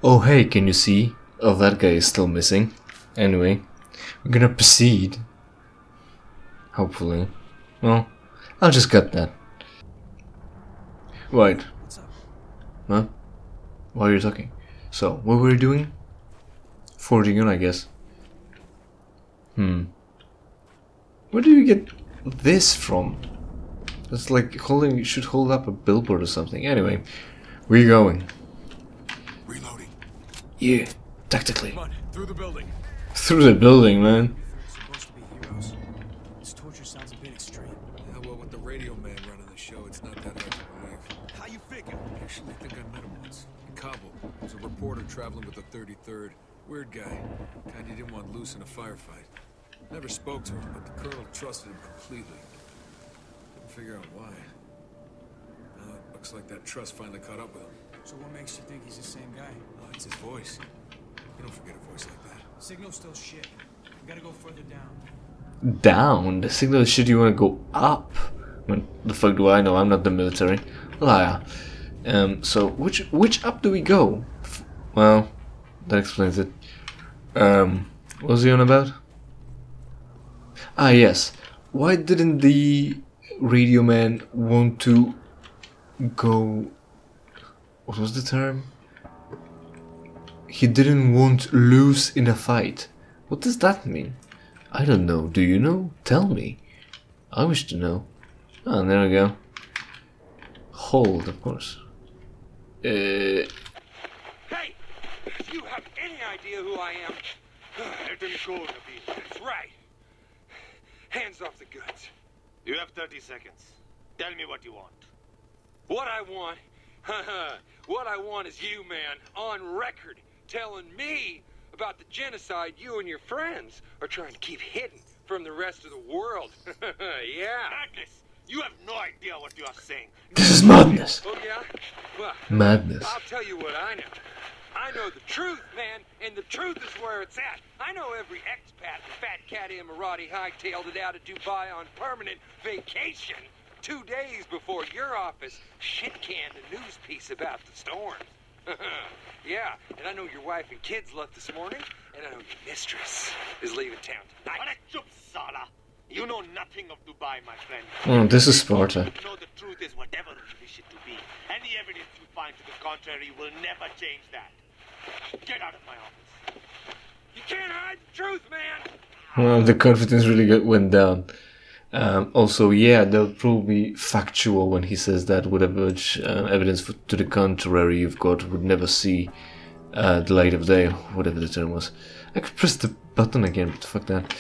Oh hey, can you see? Oh, that guy is still missing. Anyway, we're gonna proceed. Hopefully. Well, I'll just cut that. Right. What's up? Huh? Why are you talking? So, what were you doing? Forging on, I guess. Where do you get this from? It's like holding. You should hold up a billboard or something. Anyway, where you going? Reloading. Yeah, tactically. Come on, through the building. Through the building, man. Supposed to be heroes. This torture sounds a bit extreme. Yeah, well, with the radio man running the show, it's not that hard to believe. How you figure? Actually, I think I met him once. In Kabul. He was a reporter traveling with the 33rd. Weird guy. Kind you didn't want loose in a firefight. Never spoke to him, but the colonel trusted him completely. Couldn't figure out why. Looks like that trust finally caught up with him. So what makes you think he's the same guy? Oh, it's his voice. You don't forget a voice like that. Signal's still shit. We gotta go further down. Down? The signal is shit, you wanna go up? When the fuck do I know? I'm not the military. Liar. So which up do we go? Well, that explains it. What was he on about? Ah, yes. Why didn't the radio man want to go... What was the term? He didn't want lose in a fight. What does that mean? I don't know. Do you know? Tell me. I wish to know. Ah, there we go. Hold, of course. Hey! If you have any idea who I am, let them go to be. That's right. Hands off the goods. You have 30 seconds. Tell me what you want. What I want, what I want is you, man, on record, telling me about the genocide you and your friends are trying to keep hidden from the rest of the world. Yeah. Madness! You have no idea what you are saying. This is madness. Oh, yeah? Well, Madness. I'll tell you what I know. I know the truth, man, and the truth is where it's at. I know every expat and fat cat Emirati hightailed it out of Dubai on permanent vacation 2 days before your office shit-canned a news piece about the storm. Yeah, and I know your wife and kids left this morning, and I know your mistress is leaving town tonight. Chup, Sala. You know nothing of Dubai, my friend. Oh, this is Sparta. You know the truth is whatever you wish it to be. Any evidence you find to the contrary will never change that. Get out of my office. You can't hide the truth, man! Well, the confidence really went down. Also, yeah, they'll probably be factual when he says that whatever evidence to the contrary you've got would never see the light of day, whatever the term was. I could press the button again, but fuck that.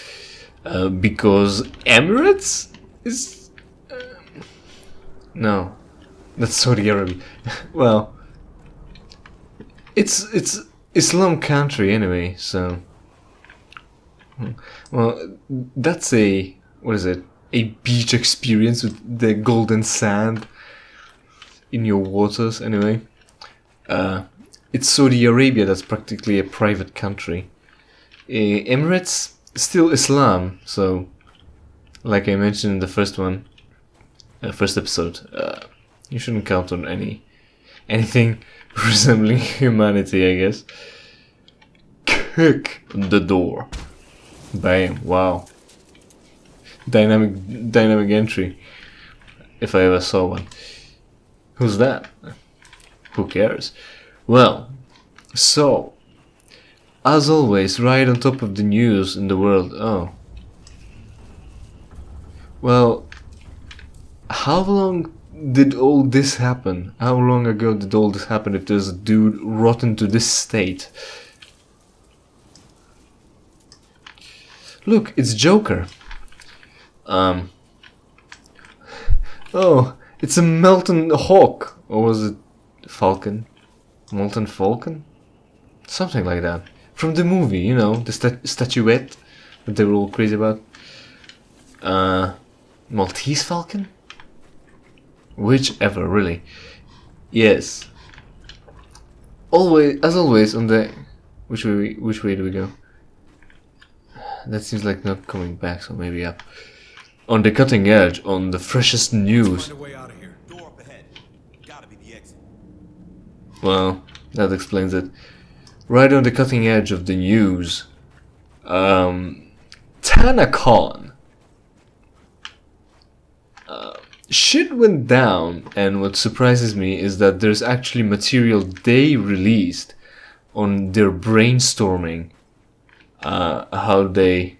Because Emirates is... no, that's Saudi Arabia. Well, it's Islam country anyway, so... Well, that's a... what is it? A beach experience with the golden sand in your waters, anyway. It's Saudi Arabia, that's practically a private country. Emirates, still Islam, so like I mentioned in the first episode, you shouldn't count on anything resembling humanity, I guess. Kick the door. Bam, wow. Dynamic entry, if I ever saw one. Who's that? Who cares? Well, so, as always, right on top of the news in the world. Oh. Well, how long did all this happen? How long ago did all this happen if there's a dude rotten to this state? Look, it's Joker. Oh, it's a Molten Hawk. Or was it Falcon? Molten Falcon? Something like that. From the movie, you know, the statuette that they were all crazy about. Maltese Falcon? Whichever, really. Yes. Always, as always, on the... Which way do we go? That seems like not coming back, so maybe up. On the cutting edge, on the freshest news. Find a way out of here. Door up ahead. Gotta be the exit. Well, that explains it. right on the cutting edge of the news. TanaCon. Shit went down, and what surprises me is that there's actually material they released on their brainstorming. How they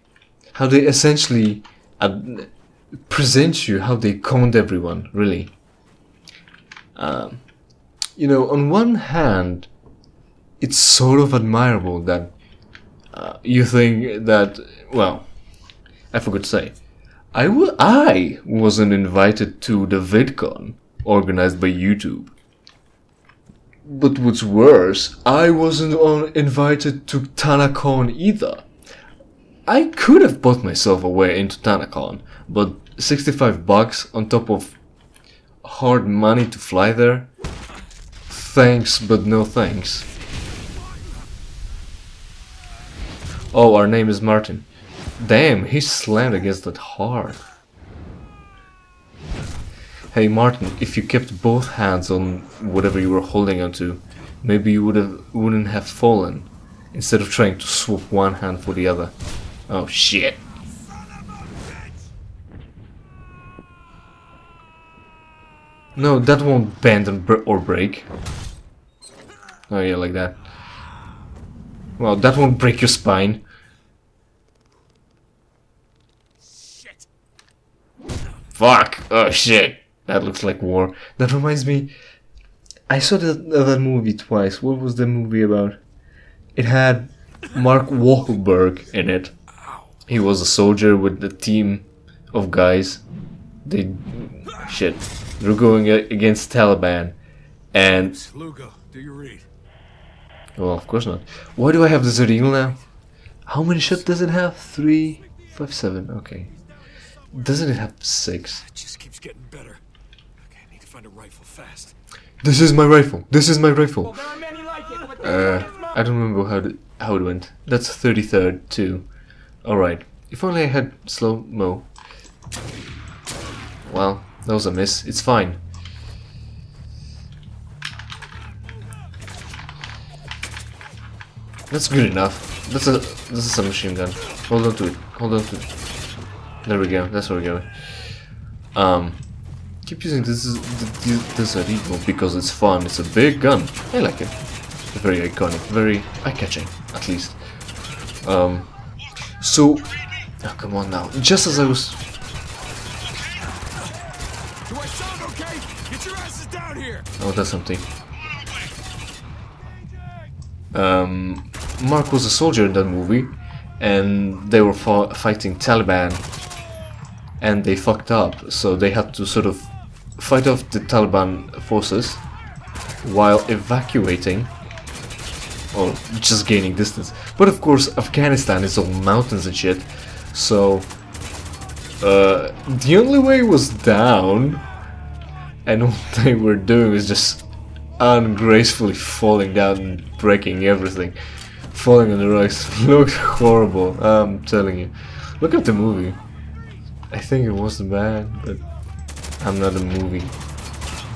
essentially present you, how they conned everyone, really. You know, on one hand, it's sort of admirable that you think that, well, I forgot to say, I wasn't invited to the VidCon organized by YouTube. But what's worse, I wasn't invited to TanaCon either. I could have bought myself a way into TanaCon, but $65 on top of hard money to fly there? Thanks, but no thanks. Oh, our name is Martin. Damn, he slammed against that hard. Hey Martin, if you kept both hands on whatever you were holding onto, maybe you wouldn't have fallen, instead of trying to swap one hand for the other. Oh shit. No, that won't bend or break. Oh yeah, like that. Well, that won't break your spine. Shit. Fuck! Oh shit! That looks like war. That reminds me, I saw that movie twice. What was the movie about? It had Mark Wahlberg in it. He was a soldier with a team of guys. They were going against Taliban, and Lugo, do you read? well, of course not. Why do I have Desert Eagle now? How many shots does it have? 3, 5, 7. Okay. Doesn't it have 6? It just keeps getting better. Okay, I need to find a rifle fast. This is my rifle. This is my rifle. There are many like it, but I don't remember how it went. That's 33rd too. All right. If only I had slow mo. Well, that was a miss. It's fine. That's good enough. That's a submachine gun. Hold on to it. Hold on to it. There we go. That's where we're going. Keep using this Eagle because it's fun. It's a big gun. I like it. Very iconic. Very eye-catching, at least. So, oh, come on now. Just as I was. Do I sound okay? Get your asses down here! Oh, that's something. Mark was a soldier in that movie, and they were fighting Taliban, and they fucked up, so they had to sort of fight off the Taliban forces while evacuating, or just gaining distance. But of course, Afghanistan is all mountains and shit, so the only way was down, and all they were doing was just ungracefully falling down and breaking everything. Falling on the rocks. Looked horrible, I'm telling you. Look at the movie. I think it wasn't bad, but I'm not a movie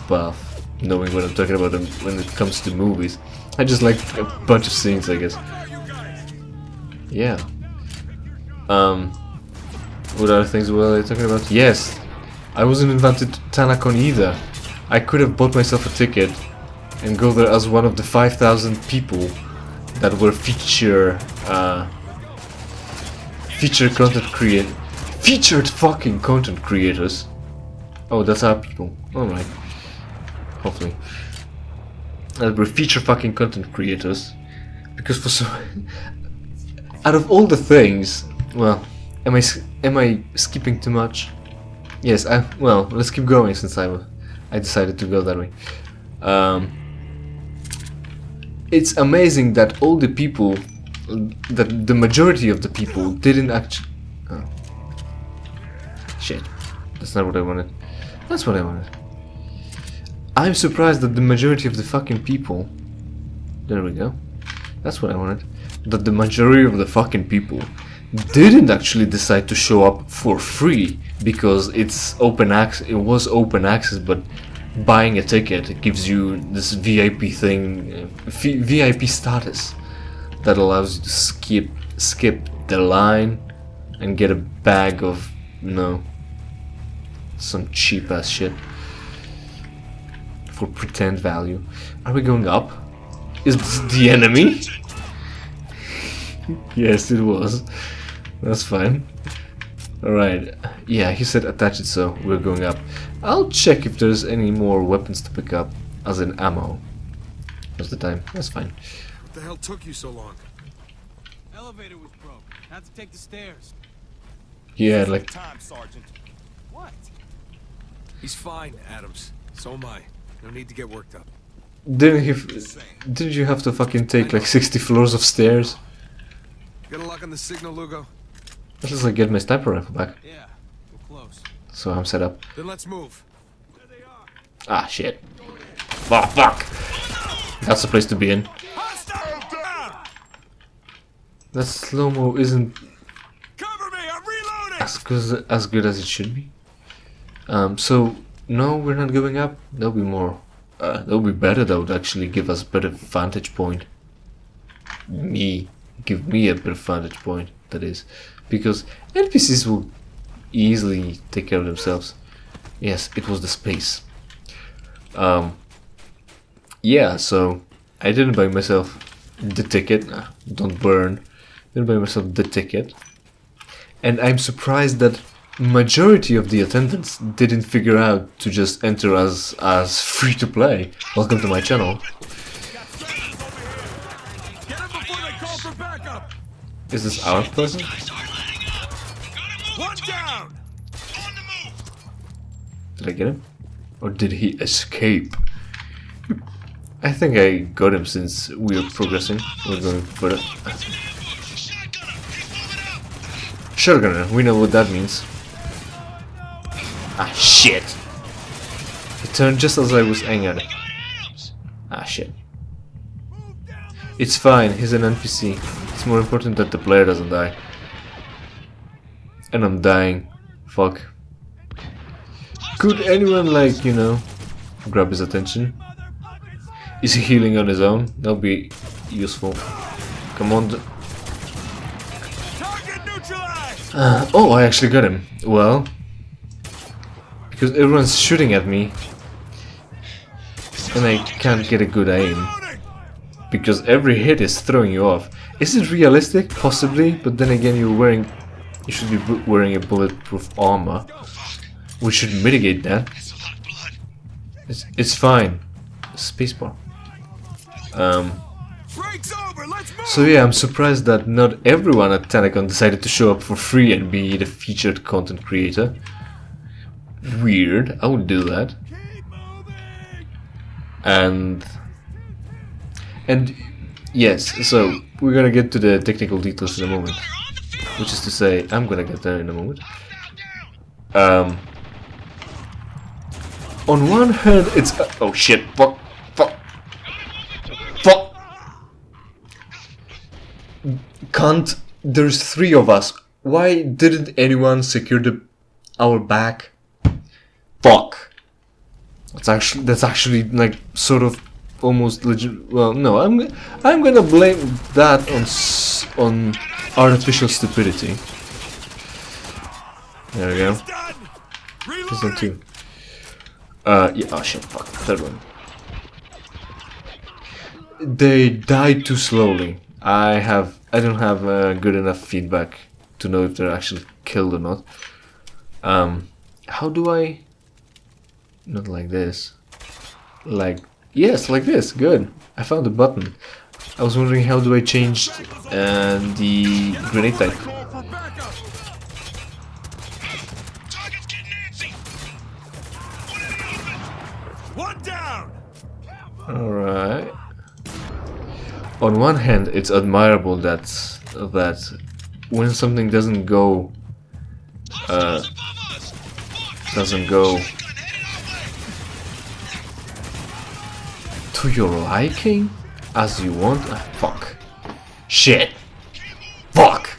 buff, knowing what I'm talking about when it comes to movies. I just like a bunch of scenes, I guess. Yeah. What other things were they talking about? Yes, I wasn't invited to TanaCon either. I could have bought myself a ticket and go there as one of the 5,000 people that were featured fucking content creators. Oh, that's our people. Alright. Hopefully. That were featured fucking content creators. Because for some out of all the things, well, am I skipping too much? Yes, well, let's keep going since I decided to go that way. It's amazing that all the people, that the majority of the people didn't actually. Oh. Shit. That's not what I wanted. That's what I wanted. I'm surprised that the majority of the fucking people. There we go. That's what I wanted. That the majority of the fucking people didn't actually decide to show up for free because it's open access. It was open access, but buying a ticket gives you this VIP thing, VIP status. that allows you to skip the line and get a bag of, you know, some cheap ass shit for pretend value. Are we going up? Is this the enemy? Yes, it was. That's fine. Alright, yeah, he said attach it, so we're going up. I'll check if there's any more weapons to pick up, as in ammo. That's the time, that's fine. What the hell took you so long? Elevator was broke. Had to take the stairs. Yeah, like, Time, Sergeant. What? He's fine, Adams. So am I. No need to get worked up. didn't you have to fucking take like 60 floors of stairs? Got a lock on the signal, Lugo? At least I get my sniper rifle back, Yeah, we're close. so I'm set up. Then let's move. Ah, shit. Oh, fuck! That's the place to be in. That slow-mo isn't Cover me! I'm reloading! as good as it should be. So, no, we're not going up. There'll be more. That'll be better, that would actually give us a better vantage point. Give me a better vantage point, that is. Because NPCs will easily take care of themselves. Yes, it was the space. Yeah, so I didn't buy myself the ticket. Don't burn. Didn't buy myself the ticket. And I'm surprised that majority of the attendants didn't figure out to just enter as free to play. Welcome to my channel. Get him before they call for backup! Is this our person? One down! Did I get him? Or did he escape? I think I got him since we are progressing. We're going further. Shotgunner, we know what that means. Ah, shit! He turned just as I was angered. Ah, shit. It's fine, he's an NPC. It's more important that the player doesn't die. And I'm dying. Fuck. Could anyone, like, you know, grab his attention? Is he healing on his own? That'll be useful. Come on. Target neutralized! Oh, I actually got him. Well, because everyone's shooting at me, and I can't get a good aim. Because every hit is throwing you off. Is it realistic? Possibly, but then again, you should be wearing a bulletproof armor, which should mitigate that. It's fine. Spacebar. Break's over, let's move! So yeah, I'm surprised that not everyone at TanaCon decided to show up for free and be the featured content creator. Weird, I would do that. And yes, so we're gonna get to the technical details in a moment. Which is to say, I'm gonna get there in a moment. On one hand, it's oh shit! Fuck! Fuck! Fuck! Can't. There's 3 of us. Why didn't anyone secure our back? Fuck! That's actually like sort of almost legit. Well, no, I'm gonna blame that on artificial stupidity. There we go. This one too. Yeah, oh shit, fuck, third one. They died too slowly. I don't have good enough feedback to know if they're actually killed or not. How do I... Not like this. Like... Yes, like this, good. I found the button. I was wondering how do I change the grenade type. One down! Alright. On one hand, it's admirable that when something doesn't go to your liking as you want. Fuck. Shit. Fuck.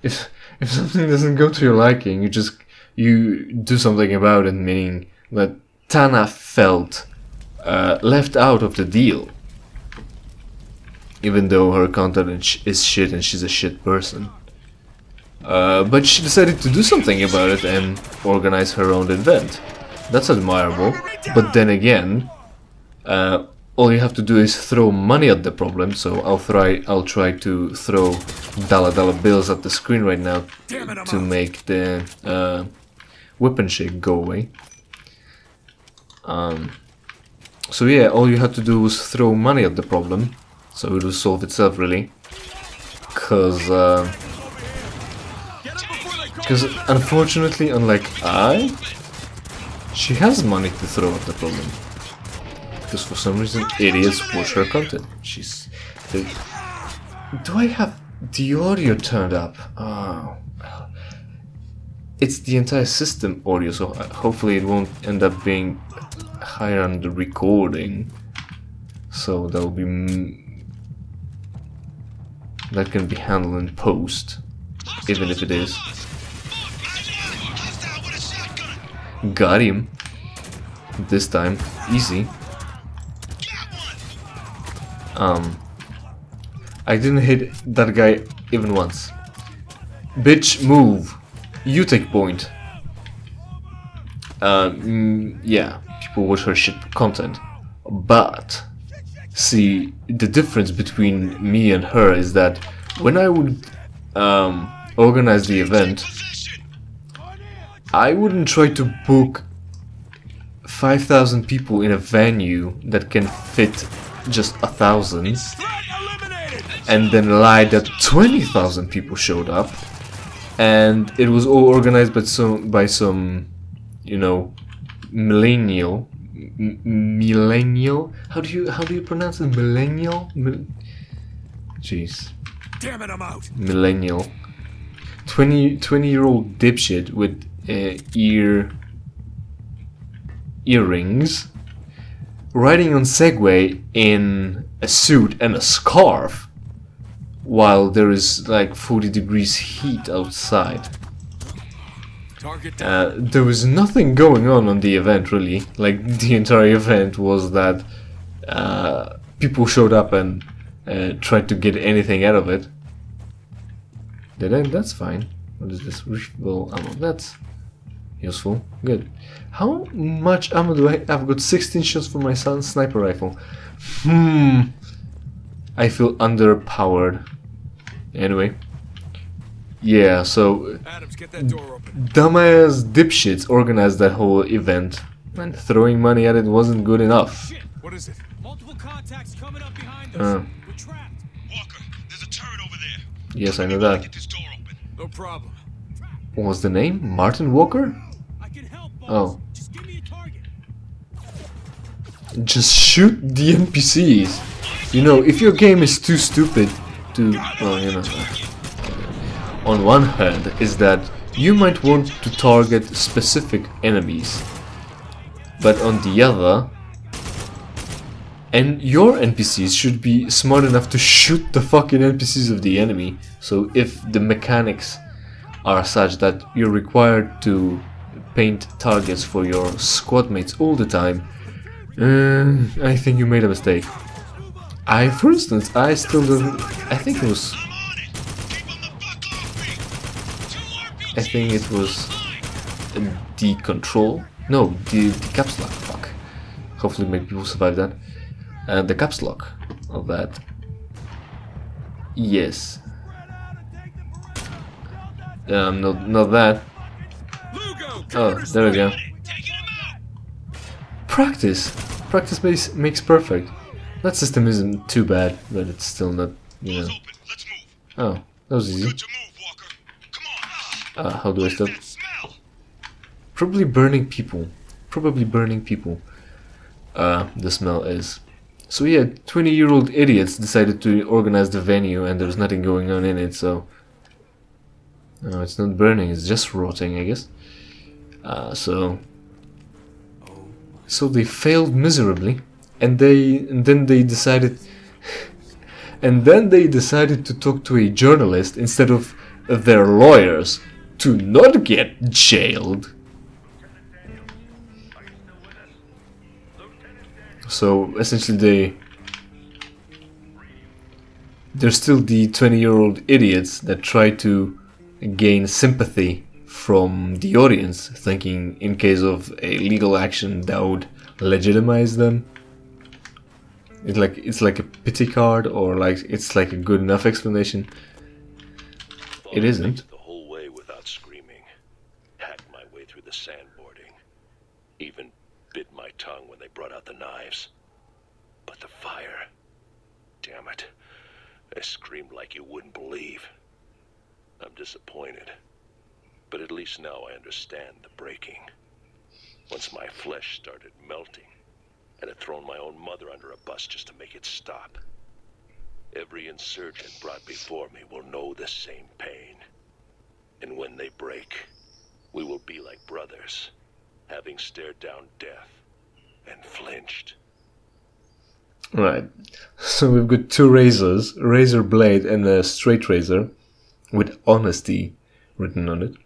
If something doesn't go to your liking, you do something about it, meaning that Tana felt left out of the deal. even though her content is shit and she's a shit person. But she decided to do something about it and organize her own event. That's admirable. But then again, all you have to do is throw money at the problem. So I'll try to throw dollar bills at the screen right now to make the weapon shake go away. So yeah, all you had to do was throw money at the problem, so it will solve itself really. Cause unfortunately, unlike she has money to throw at the problem. Because for some reason, idiots watch her content. Do I have the audio turned up? Oh, it's the entire system audio, so hopefully it won't end up being higher on the recording. So that will be that can be handled in post, even if it is. Got him. This time, easy. I didn't hit that guy even once. Bitch, move. You take point. Yeah, people watch her shit content. But, see, the difference between me and her is that when I would organize the event, I wouldn't try to book 5,000 people in a venue that can fit just 1,000 and then lie that 20,000 people showed up and it was all organized by some you know, millennial. How do you pronounce it? Millennial? Jeez. Damn it, I'm out. Millennial. 20-year-old dipshit with earrings, riding on Segway in a suit and a scarf, while there is like 40 degrees heat outside. There was nothing going on the event really. Like the entire event was that people showed up and tried to get anything out of it. That's fine. What is this? Reachable ammo. That's useful. Good. How much ammo do I have? I've got 16 shots for my son's sniper rifle. I feel underpowered. Anyway. Yeah, so Adams, get that door open. dumbass dipshits organized that whole event, and throwing money at it wasn't good enough. Shit, what is it? Multiple contacts coming up behind us. We're trapped. Walker, there's a turret over there. Yes, I know that. Get this door open. No problem. What was the name? Martin Walker? I can help, boss. Oh. Just give me a target. Just shoot the NPCs. You know, if your game is too stupid to, well, you know, on one hand is that you might want to target specific enemies, but on the other, and your NPCs should be smart enough to shoot the fucking NPCs of the enemy. So if the mechanics are such that you're required to paint targets for your squad mates all the time, I think you made a mistake. For instance, I still don't. I think it was the control. No, the caps lock. Fuck. Hopefully, maybe people survive that. The caps lock of that. Yes. Not that. Oh, there we go. Practice makes perfect. That system isn't too bad, but it's still not, you know. Oh, that was easy. How do I stop? Probably burning people. The smell is. So yeah, 20-year-old idiots decided to organize the venue and there's nothing going on in it, so... No, it's not burning, it's just rotting, I guess. So they failed miserably, and then they decided to talk to a journalist instead of their lawyers to not get jailed. So essentially There's still the 20-year-old idiots that try to gain sympathy from the audience, thinking in case of a legal action that would legitimize them. It's like a pity card, or like it's like a good enough explanation. It isn't. The whole way without screaming. Hacked my way through the sandboarding. Even bit my tongue when they brought out the knives. But the fire. Damn it. I screamed like you wouldn't believe. I'm disappointed. But at least now I understand the breaking. Once my flesh started melting, I'd have thrown my own mother under a bus just to make it stop. Every insurgent brought before me will know the same pain. And when they break, we will be like brothers, having stared down death and flinched. Right, so we've got two razors, a razor blade and a straight razor, with honesty written on it.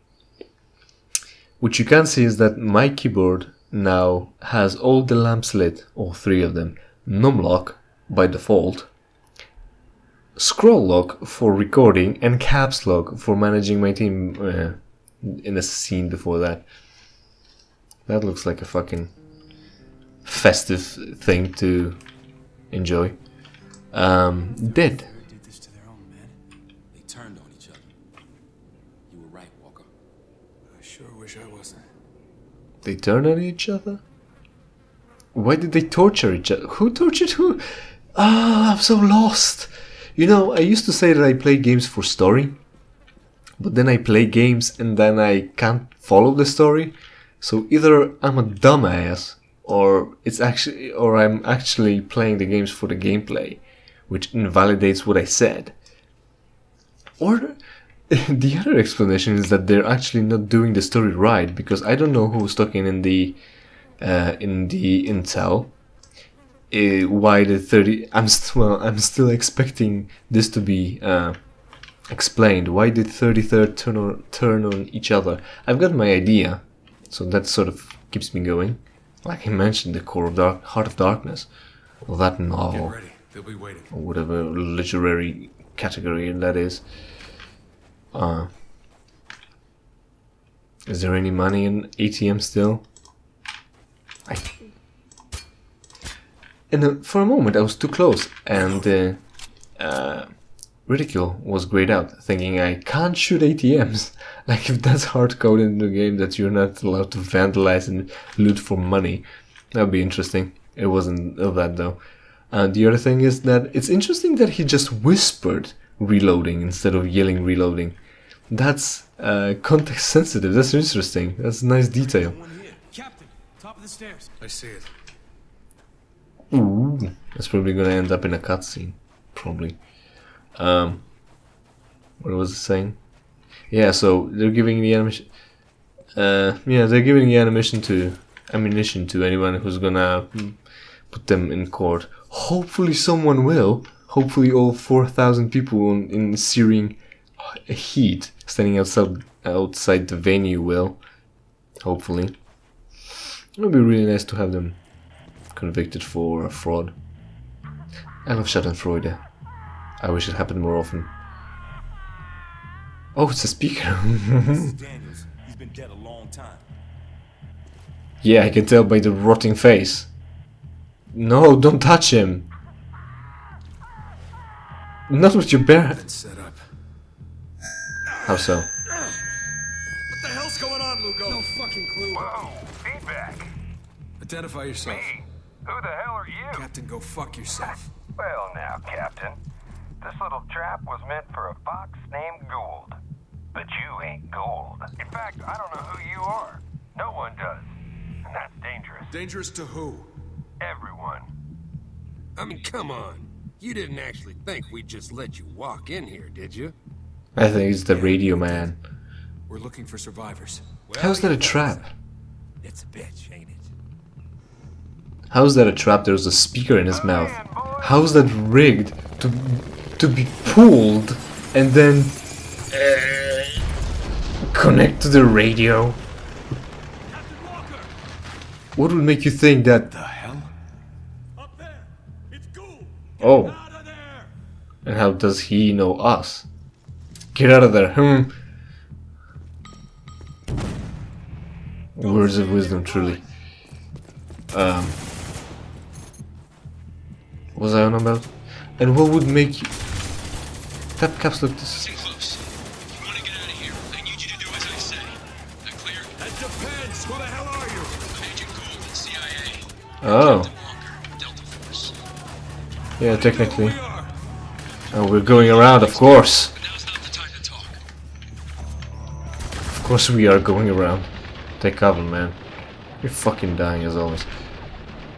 What you can see is that my keyboard now has all the lamps lit, all three of them, numlock by default, scroll lock for recording, and caps lock for managing my team in a scene before that. That looks like a fucking festive thing to enjoy. Dead. They did this to their own men. They turned on each other. You were right, Walker. I sure wish I wasn't. They turned on each other? Why did they torture each other? Who tortured who? Ah, I'm so lost. You know, I used to say that I play games for story, but then I play games and then I can't follow the story. So either I'm a dumbass, or I'm actually playing the games for the gameplay, which invalidates what I said. Or the other explanation is that they're actually not doing the story right, because I don't know who was talking in the intel. Why the 30? I'm still expecting this to be explained. Why did 33rd turn on each other? I've got my idea, so that sort of keeps me going. Like I mentioned, the core of Heart of Darkness, or that novel, Get ready. They'll be waiting. or whatever literary category that is. Is there any money in ATM still? For a moment I was too close, and Ridicule was grayed out, thinking I can't shoot ATMs. Like, if that's hard coded in the game that you're not allowed to vandalize and loot for money, that would be interesting. It wasn't that though. The other thing is that it's interesting that he just whispered reloading instead of yelling reloading. That's context sensitive. That's interesting. That's a nice detail. One here. Captain, top of the stairs. I see it. Ooh, that's probably gonna end up in a cutscene, probably. What was it saying? Yeah, so they're giving the animation. They're giving the ammunition to anyone who's gonna put them in court. Hopefully, someone will. Hopefully, all 4,000 people in searing heat standing outside the venue will. Hopefully, it would be really nice to have them convicted for fraud. I love Schadenfreude. I wish it happened more often. Oh, it's a speaker. This is Daniels. He's been dead a long time. Yeah, I can tell by the rotting face. No, don't touch him. Not with your bare. Been set up. How so? What the hell's going on, Lugo? No fucking clue. Whoa, feedback. Identify yourself. Me? Who the hell are you? Captain, go fuck yourself. Well now, Captain. This little trap was meant for a fox named Gould. But you ain't Gould. In fact, I don't know who you are. No one does. And that's dangerous. Dangerous to who? Everyone. I mean, come on. You didn't actually think we'd just let you walk in here, did you? I think it's the radio man. We're looking for survivors. How's that a trap? It's a bitch, ain't it? How's that a trap? There's a speaker in his mouth. How's that rigged to be pulled and then connect to the radio? Captain Walker! What would make you think that? The hell? Up there! It's Gould! Oh, Out of there! And how does he know us? Get out of there. Words of wisdom, truly. What was I on about? And what would make you... That caps look this... Stay close. You want to get out of here? I need you to do as I say. That clear? That depends. Who the hell are you? Agent Gould, CIA. Oh. Captain Walker, Delta Force. Yeah, technically. We are. Oh, we're going around, of course. But now's not the time to talk. Of course we are going around. Take cover, man. You're fucking dying as always.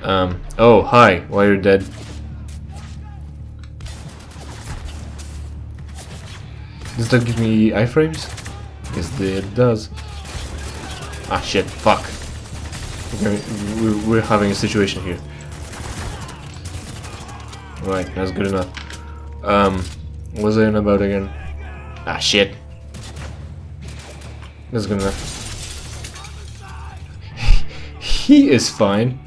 Oh, hi. Why you're dead? Does that give me iframes? Yes, it does. Ah, shit. Fuck. We're having a situation here. Right, that's good enough. What was I on about again? Ah, shit. That's good enough. He is fine.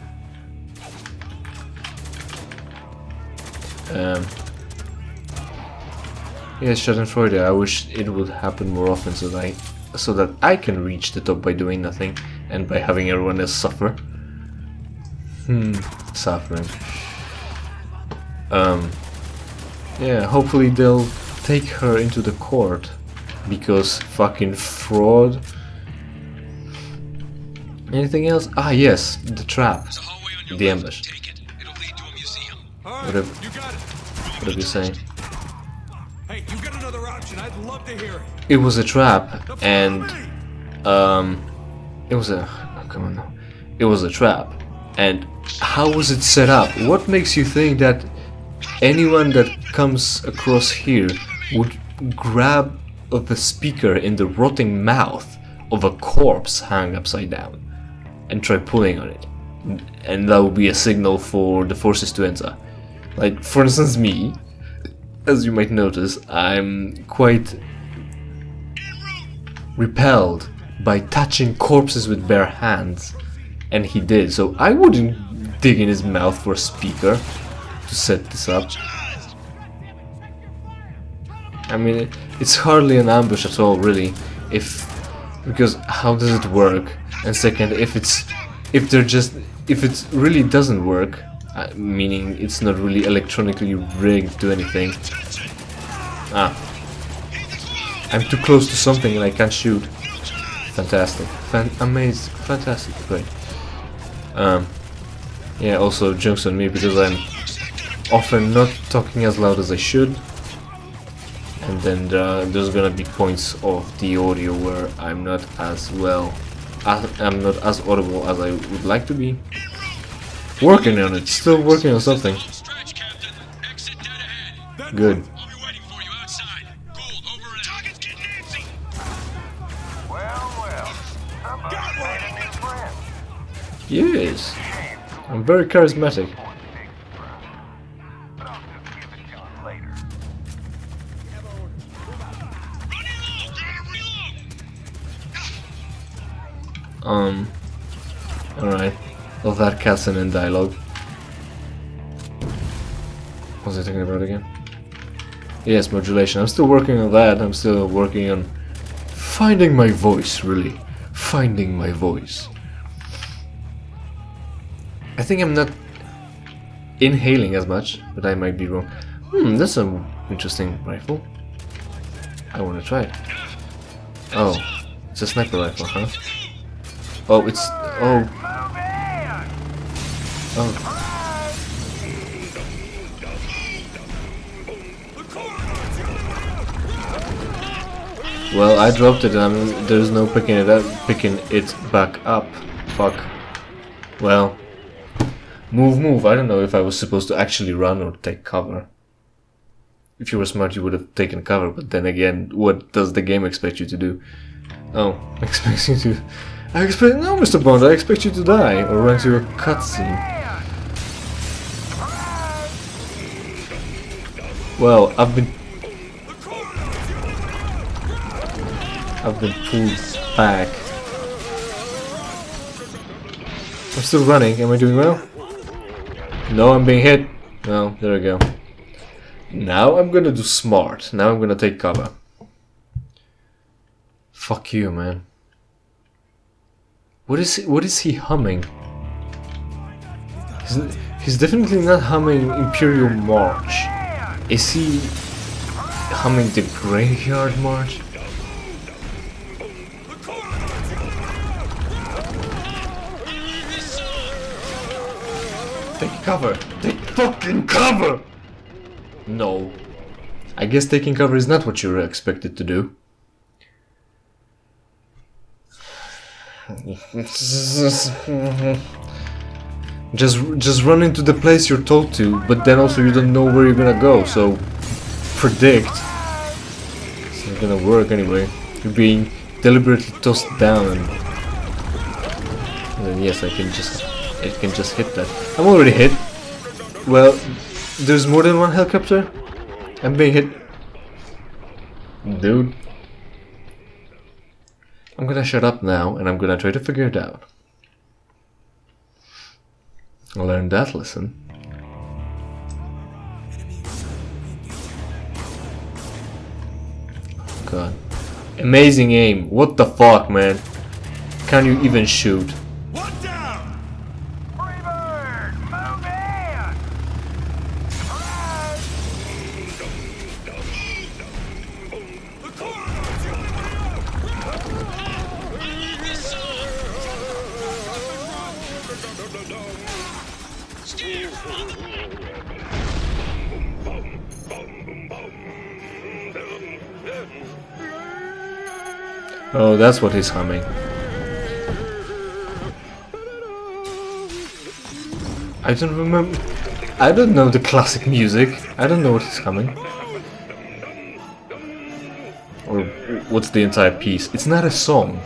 Yeah, Schadenfreude. I wish it would happen more often so that I can reach the top by doing nothing and by having everyone else suffer. Suffering. Yeah, hopefully they'll take her into the court because fucking fraud. Anything else? Ah, yes, the trap, There's a hallway on your the left. ambush. Take it. It'll lead to a museum. All right, Whatever. you got it. What are you saying? Hey, you got another option. I'd love to hear it. It was a trap, and it was a come on now. It was a trap, and how was it set up? What makes you think that anyone that comes across here would grab the speaker in the rotting mouth of a corpse hung upside down and try pulling on it, and that would be a signal for the forces to enter? Like, for instance, me. As you might notice, I'm quite repelled by touching corpses with bare hands, and he did, so I wouldn't dig in his mouth for a speaker to set this up. I mean, it's hardly an ambush at all, really, because how does it work? And second, if it really doesn't work, meaning it's not really electronically rigged to anything. Ah. I'm too close to something and I can't shoot. Fantastic. Amazing. Fantastic. Great. Yeah, also jokes on me because I'm often not talking as loud as I should. And then there's gonna be points of the audio where I'm not as audible as I would like to be. Working on it, still working on something. Good. Well, somebody's made a new friend. Yes. I'm very charismatic. But I'll just give it to him later. Alright. Of that cutscene in dialogue. What was I talking about again? Yes, modulation. I'm still working on that. I'm still working on finding my voice, really. Finding my voice. I think I'm not inhaling as much, but I might be wrong. That's an interesting rifle. I want to try it. Oh, it's a sniper rifle, huh? Oh, it's... Oh. Oh. Well, I dropped it and there's no picking it back up. Fuck. Well. Move. I don't know if I was supposed to actually run or take cover. If you were smart, you would have taken cover, but then again, what does the game expect you to do? Oh, expects you to... No, Mr. Bond, I expect you to die or run to a cutscene. Well, I've been pulled back. I'm still running. Am I doing well? No, I'm being hit. Well, there we go. Now I'm gonna do smart. Now I'm gonna take cover. Fuck you, man. What is he humming? He's definitely not humming Imperial March. Is he humming the Graveyard March? Take cover! Take fucking cover! No. I guess taking cover is not what you were expected to do. Just run into the place you're told to, but then also you don't know where you're gonna go, so predict. It's not gonna work anyway. You're being deliberately tossed down and then yes, I can just hit that. I'm already hit. Well, there's more than one helicopter. I'm being hit. Dude. I'm gonna shut up now and I'm gonna try to figure it out. I learned that lesson. God. Amazing aim. What the fuck, man? Can't you even shoot? Oh, that's what he's humming. I don't remember. I don't know the classic music. I don't know what he's humming. Or what's the entire piece? It's not a song.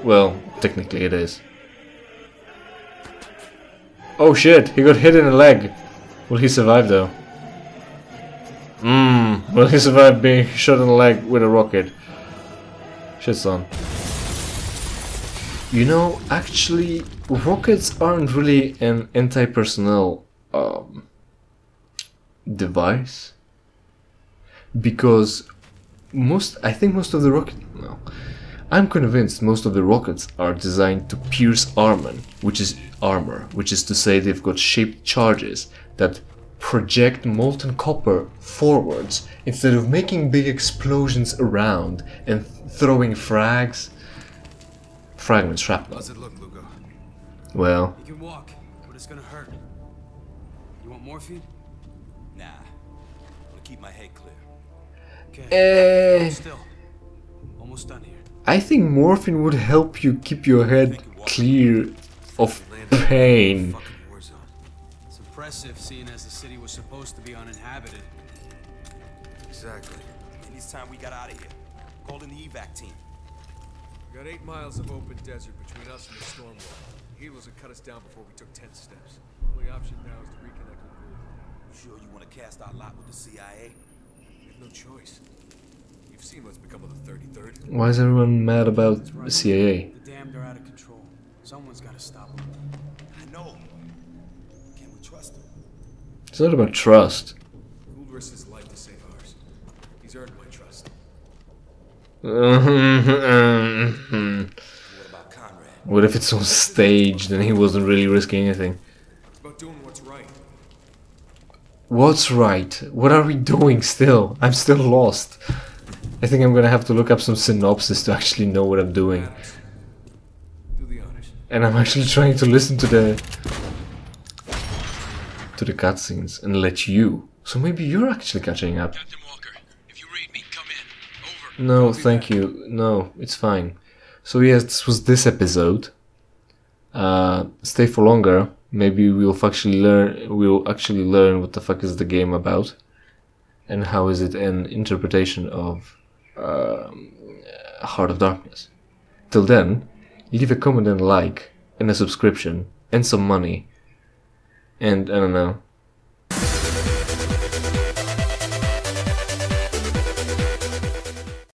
Well, technically it is. Oh shit, he got hit in the leg. Will he survive though? Will he survive being shot in the leg with a rocket? Shit, son. You know, actually, rockets aren't really an anti-personnel device. Because I think most of the rockets, no, I'm convinced most of the rockets are designed to pierce armor, which is to say they've got shaped charges that project molten copper forwards instead of making big explosions around and throwing fragments, shrapnel. How's it look, Lugo? Well, You can walk, but it's gonna hurt. You want morphine? Nah. I'm gonna keep my head clear. Okay. Still. Almost done here. I think morphine would help you keep your head clear of pain. Fucking war zone. It's impressive, seeing as the city was supposed to be uninhabited. Exactly. And it's time we got out of here. Call in the evac team. We got 8 miles of open desert between us and the storm wall. The helos would cut us down before we took 10 steps. Only option now is to reconnect with Gould. You sure you want to cast our lot with the CIA? We have no choice. You've seen what's become of the 33rd. Why is everyone mad about the CIA? The damned are out of control. Someone's got to stop them. I know. Can we trust him? It's not about trust. Gould risked his life to save ours. He's earned my trust. What about Conrad? What if it's on stage, then he wasn't really risking anything? It's about doing what's right. What's right? What are we doing still? I'm still lost. I think I'm gonna have to look up some synopsis to actually know what I'm doing. Do the honors. And I'm actually trying to listen to the cutscenes and let you. So maybe you're actually catching up. Captain Walker, if you read me, come in. Over. No, thank you. No, it's fine. So yes, this was this episode. Stay for longer. Maybe we'll actually learn what the fuck is the game about, and how is it an interpretation of Heart of Darkness. Till then, leave a comment and a like, and a subscription, and some money, and I don't know,